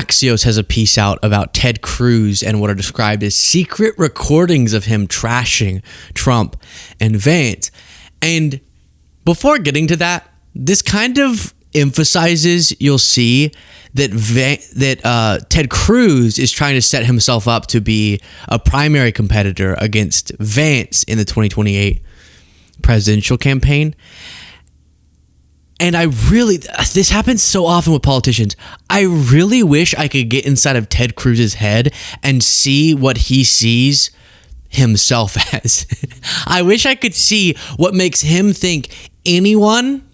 Axios has a piece out about Ted Cruz and what are described as secret recordings of him trashing Trump and Vance. And before getting to that, this kind of emphasizes, you'll see, that Ted Cruz is trying to set himself up to be a primary competitor against Vance in the 2028 presidential campaign. And this happens so often with politicians. I really wish I could get inside of Ted Cruz's head and see what he sees himself as. I wish I could see what makes him think anyone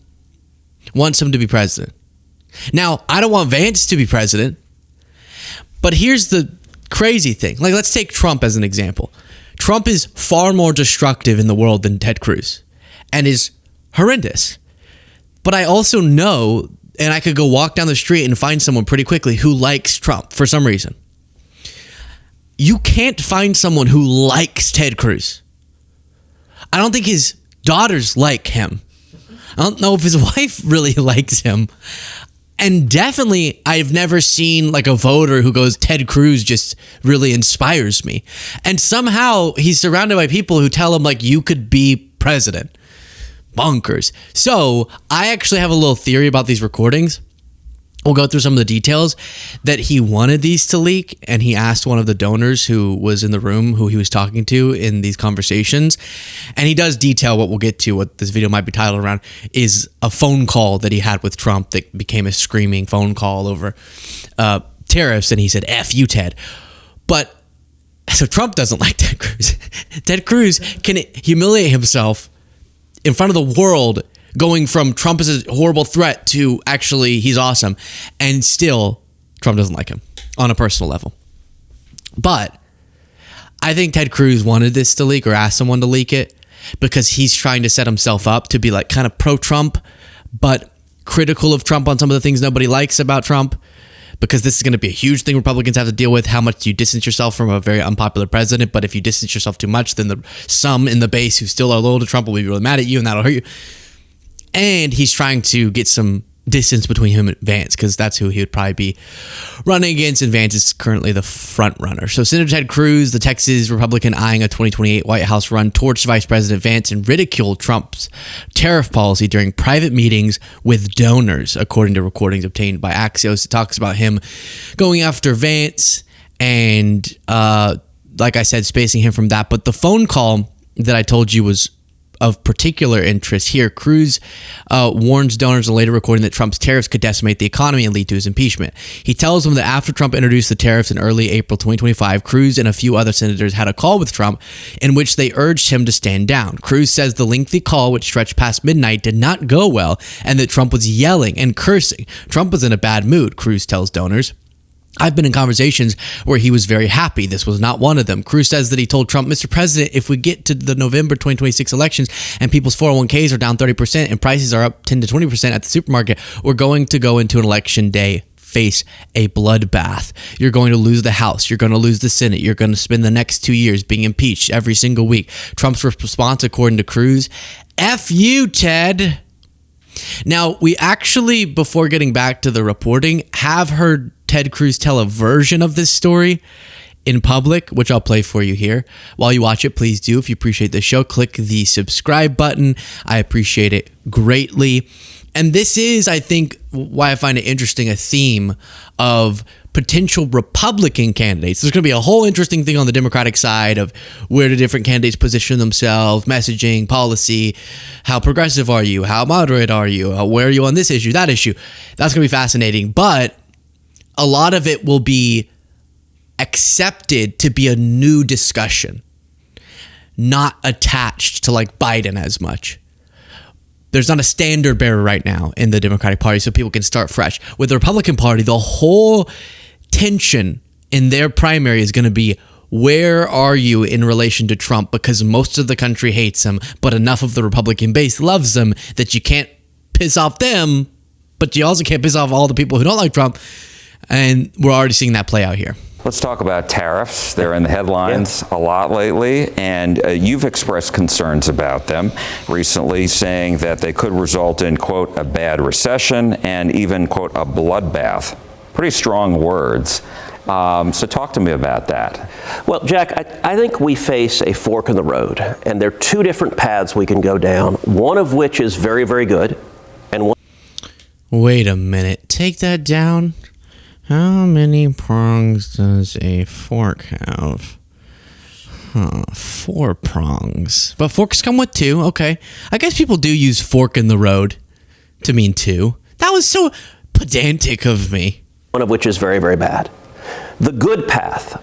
wants him to be president. Now, I don't want Vance to be president, but here's the crazy thing. Like, let's take Trump as an example. Trump is far more destructive in the world than Ted Cruz and is horrendous. But I also know, and I could go walk down the street and find someone pretty quickly who likes Trump for some reason. You can't find someone who likes Ted Cruz. I don't think his daughters like him. I don't know if his wife really likes him. And definitely, I've never seen like a voter who goes, Ted Cruz just really inspires me. And somehow he's surrounded by people who tell him, like, you could be president. Bonkers. So I actually have a little theory about these recordings. We'll go through some of the details that he wanted these to leak. And he asked one of the donors who was in the room, who he was talking to in these conversations. And he does detail what we'll get to, what this video might be titled around, is a phone call that he had with Trump that became a screaming phone call over tariffs. And he said, F you, Ted. But so Trump doesn't like Ted Cruz. Ted Cruz can humiliate himself in front of the world, going from Trump is a horrible threat to actually he's awesome. And still, Trump doesn't like him on a personal level. But I think Ted Cruz wanted this to leak or asked someone to leak it because he's trying to set himself up to be like kind of pro-Trump, but critical of Trump on some of the things nobody likes about Trump. Because this is going to be a huge thing Republicans have to deal with, how much you distance yourself from a very unpopular president. But if you distance yourself too much, then some in the base who still are loyal to Trump will be really mad at you, and that'll hurt you. And he's trying to get some distance between him and Vance, because that's who he would probably be running against, and Vance is currently the front runner. So Senator Ted Cruz, the Texas Republican, eyeing a 2028 White House run, torched Vice President Vance and ridiculed Trump's tariff policy during private meetings with donors, according to recordings obtained by Axios. It talks about him going after Vance and, like I said, spacing him from that. But the phone call that I told you was of particular interest here. Cruz warns donors in a later recording that Trump's tariffs could decimate the economy and lead to his impeachment. He tells them that after Trump introduced the tariffs in early April 2025, Cruz and a few other senators had a call with Trump in which they urged him to stand down. Cruz says the lengthy call, which stretched past midnight, did not go well and that Trump was yelling and cursing. Trump was in a bad mood, Cruz tells donors. I've been in conversations where he was very happy. This was not one of them. Cruz says that he told Trump, Mr. President, if we get to the November 2026 elections and people's 401ks are down 30% and prices are up 10 to 20% at the supermarket, we're going to go into an election day, face a bloodbath. You're going to lose the House. You're going to lose the Senate. You're going to spend the next 2 years being impeached every single week. Trump's response, according to Cruz, F you, Ted. Now, we actually, before getting back to the reporting, have heard Ted Cruz tell a version of this story in public, which I'll play for you here. While you watch it, please do. If you appreciate the show, click the subscribe button. I appreciate it greatly. And this is, I think, why I find it interesting, a theme of potential Republican candidates. There's going to be a whole interesting thing on the Democratic side of where the different candidates position themselves, messaging, policy, how progressive are you, how moderate are you, where are you on this issue, that issue. That's going to be fascinating. But a lot of it will be accepted to be a new discussion, not attached to like Biden as much. There's not a standard bearer right now in the Democratic Party, so people can start fresh. With the Republican Party, the whole tension in their primary is going to be, where are you in relation to Trump? Because most of the country hates him, but enough of the Republican base loves him that you can't piss off them, but you also can't piss off all the people who don't like Trump. And we're already seeing that play out here. Let's talk about tariffs. They're in the headlines a lot lately, and you've expressed concerns about them recently, saying that they could result in, quote, a bad recession and even, quote, a bloodbath. pretty strong words. So talk to me about that. Well, Jack, I think we face a fork in the road, and there are two different paths we can go down, one of which is very, very good, and one... Wait a minute. Take that down. How many prongs does a fork have? 4 prongs. But forks come with 2. Okay. I guess people do use fork in the road to mean 2. That was so pedantic of me. One of which is very, very bad. The good path.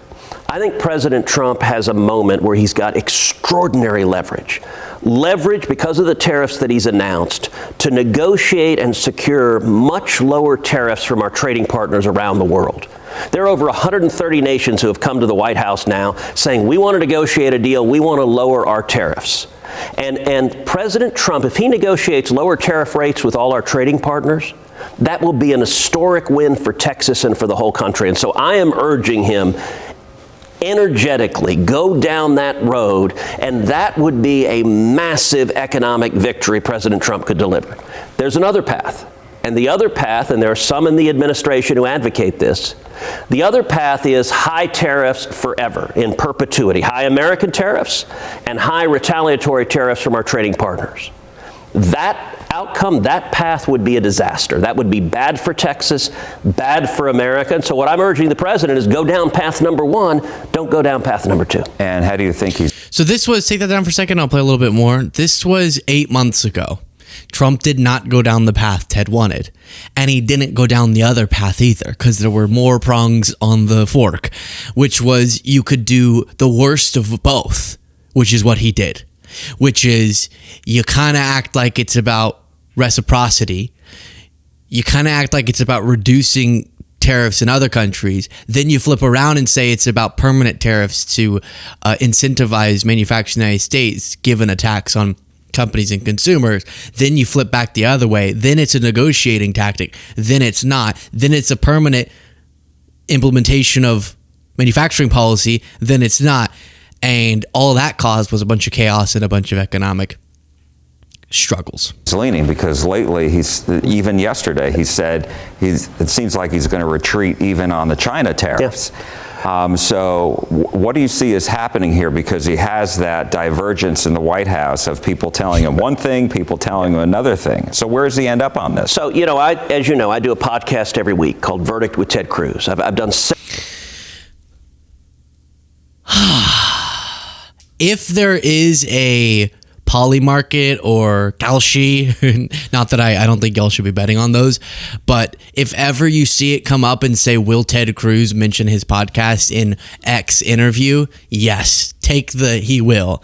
I think President Trump has a moment where he's got extraordinary leverage. Leverage because of the tariffs that he's announced to negotiate and secure much lower tariffs from our trading partners around the world. There are over 130 nations who have come to the White House now saying, we want to negotiate a deal, we want to lower our tariffs. And President Trump, if he negotiates lower tariff rates with all our trading partners, that will be an historic win for Texas and for the whole country. And so I am urging him energetically, go down that road, and that would be a massive economic victory President Trump could deliver. There's another path. And the other path, and there are some in the administration who advocate this, the other path is high tariffs forever, in perpetuity. High American tariffs and high retaliatory tariffs from our trading partners. That outcome, that path would be a disaster. That would be bad for Texas, bad for America. And so what I'm urging the president is go down path number 1, don't go down path number 2. And how do you think he's... So this was, take that down for a second, I'll play a little bit more. This was 8 months ago. Trump did not go down the path Ted wanted. And he didn't go down the other path either, because there were more prongs on the fork, which was you could do the worst of both, which is what he did. Which is you kind of act like it's about reciprocity. You kind of act like it's about reducing tariffs in other countries. Then you flip around and say it's about permanent tariffs to incentivize manufacturing in the United States, given a tax on companies and consumers. Then you flip back the other way. Then it's a negotiating tactic. Then it's not. Then it's a permanent implementation of manufacturing policy. Then it's not. And all that caused was a bunch of chaos and a bunch of economic struggles. He's leaning because lately, even yesterday, he said it seems like he's going to retreat even on the China tariffs. Yeah. So what do you see is happening here? Because he has that divergence in the White House of people telling him one thing, people telling him another thing. So where does he end up on this? So, as you know, I do a podcast every week called Verdict with Ted Cruz. I've done... If there is a poly market or Galshi, not that I don't think y'all should be betting on those, but if ever you see it come up and say, will Ted Cruz mention his podcast in X interview? Yes, he will.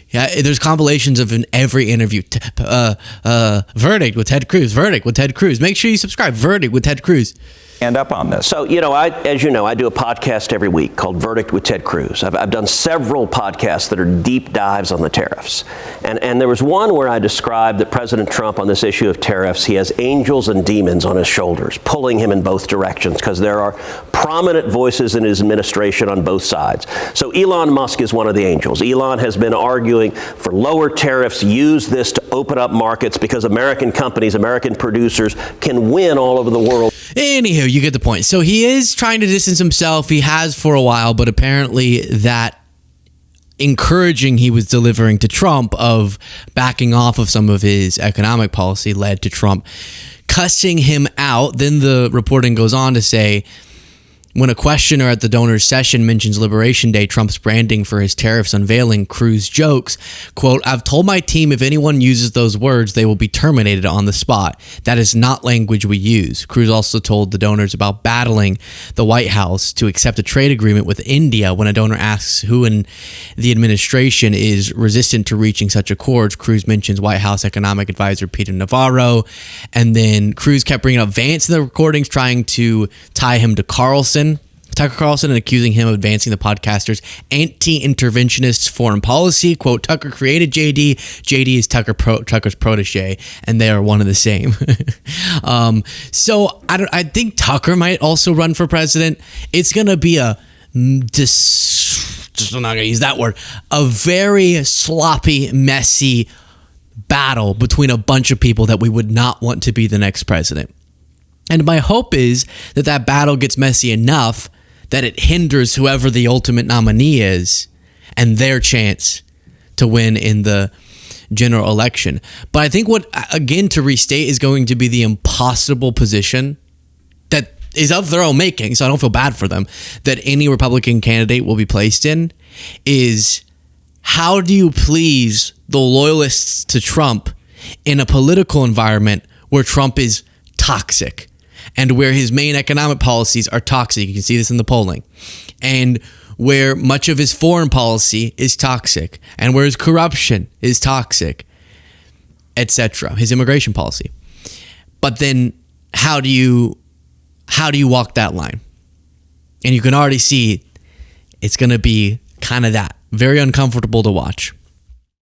Yeah, there's compilations of in every interview. Verdict with Ted Cruz, Verdict with Ted Cruz. Make sure you subscribe. Verdict with Ted Cruz. End up on this. So, as you know, I do a podcast every week called Verdict with Ted Cruz. I've done several podcasts that are deep dives on the tariffs. And there was one where I described that President Trump on this issue of tariffs, he has angels and demons on his shoulders, pulling him in both directions because there are prominent voices in his administration on both sides. So Elon Musk is one of the angels. Elon has been arguing for lower tariffs, use this to open up markets because American companies, American producers can win all over the world. Anywho, you get the point. So he is trying to distance himself. He has for a while, but apparently that encouraging he was delivering to Trump of backing off of some of his economic policy led to Trump cussing him out. Then the reporting goes on to say, when a questioner at the donors session mentions Liberation Day, Trump's branding for his tariffs unveiling, Cruz jokes, quote, I've told my team if anyone uses those words, they will be terminated on the spot. That is not language we use. Cruz also told the donors about battling the White House to accept a trade agreement with India. When a donor asks who in the administration is resistant to reaching such accords, Cruz mentions White House economic advisor Peter Navarro. And then Cruz kept bringing up Vance in the recordings, trying to tie him to Tucker Carlson, and accusing him of advancing the podcaster's anti-interventionist foreign policy. Quote, Tucker created JD. JD is Tucker's protege, and they are one and the same. So I think Tucker might also run for president. It's going to be I'm not going to use that word, a very sloppy, messy battle between a bunch of people that we would not want to be the next president. And my hope is that that battle gets messy enough that it hinders whoever the ultimate nominee is and their chance to win in the general election. But I think what, again, to restate, is going to be the impossible position that is of their own making, so I don't feel bad for them, that any Republican candidate will be placed in, is how do you please the loyalists to Trump in a political environment where Trump is toxic and where his main economic policies are toxic? You can see this in the polling. And where much of his foreign policy is toxic, and where his corruption is toxic, etc., his immigration policy. But then how do you walk that line? And you can already see it's going to be kind of that. Very uncomfortable to watch.